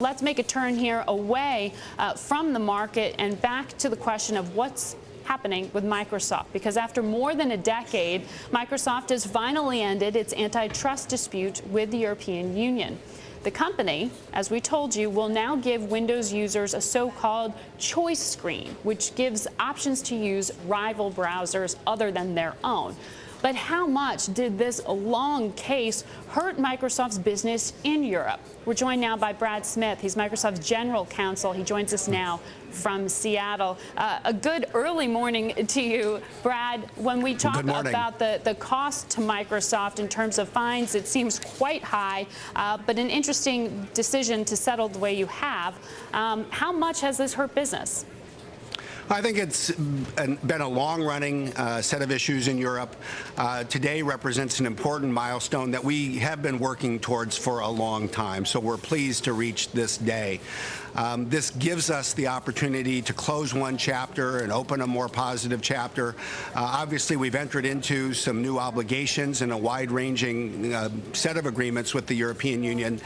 let's make a turn here away from the market and back to the question of what's happening with Microsoft, because after more than a decade, Microsoft has finally ended its antitrust dispute with the European Union. The company, as we told you, will now give Windows users a so-called choice screen, which gives options to use rival browsers other than their own. But how much did this long case hurt Microsoft's business in Europe? We're joined now by Brad Smith. He's Microsoft's general counsel. He joins us now from Seattle. A good early morning to you, Brad. When we talk about the cost to Microsoft in terms of fines, it seems quite high, but an interesting decision to settle the way you have. How much has this hurt business? I think it's been a long-running set of issues in Europe. Today represents an important milestone that we have been working towards for a long time, so we're pleased to reach this day. This gives us the opportunity to close one chapter and open a more positive chapter. Obviously, we've entered into some new obligations and a wide-ranging set of agreements with the European Union,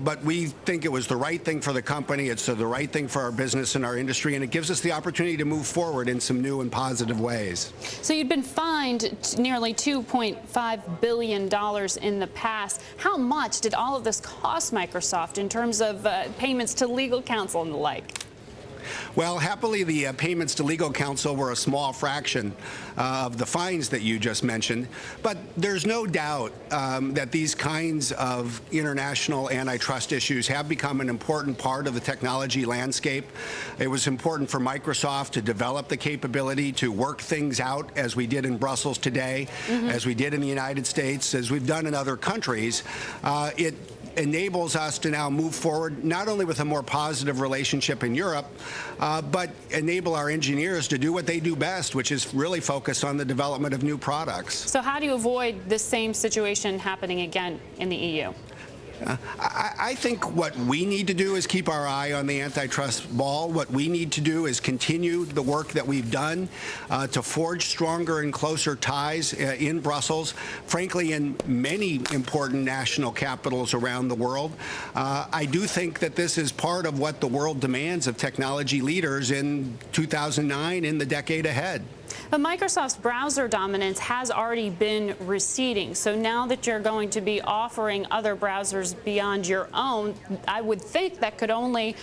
but we think it was the right thing for the company, it's the right thing for our business and our industry, and it gives us the opportunity to move forward in some new and positive ways. So you'd been fined nearly $2.5 billion in the past. How much did all of this cost Microsoft in terms of payments to legal counsel and the like? Well, happily, the payments to legal counsel were a small fraction of the fines that you just mentioned. But there's no doubt that these kinds of international antitrust issues have become an important part of the technology landscape. It was important for Microsoft to develop the capability to work things out, as we did in Brussels today, as we did in the United States, as we've done in other countries. It enables us to now move forward not only with a more positive relationship in Europe, but enable our engineers to do what they do best, which is really focus on the development of new products. So how do you avoid this same situation happening again in the EU? I think what we need to do is keep our eye on the antitrust ball. What we need to do is continue the work that we've done to forge stronger and closer ties in Brussels, frankly, in many important national capitals around the world. I do think that this is part of what the world demands of technology leaders in 2009 in the decade ahead. But Microsoft's browser dominance has already been receding. So now that you're going to be offering other browsers beyond your own, I would think that could only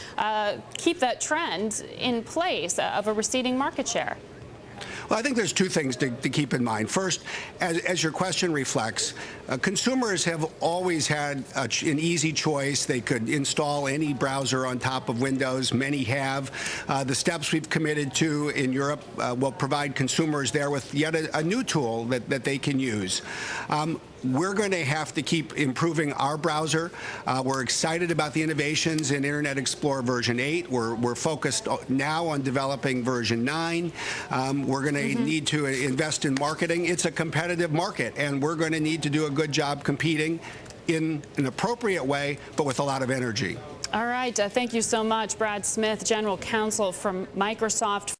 keep that trend in place of a receding market share. Well, I think there's two things to keep in mind. First, as your question reflects, consumers have always had an easy choice. They could install any browser on top of Windows. Many have. The steps we've committed to in Europe will provide consumers there with yet a new tool that they can use. We're going to have to keep improving our browser. We're excited about the innovations in Internet Explorer version 8. We're focused now on developing version 9. We're going to need to invest in marketing. It's a competitive market, and we're going to need to do a good job competing in an appropriate way, but with a lot of energy. All right. Thank you so much, Brad Smith, General Counsel from Microsoft.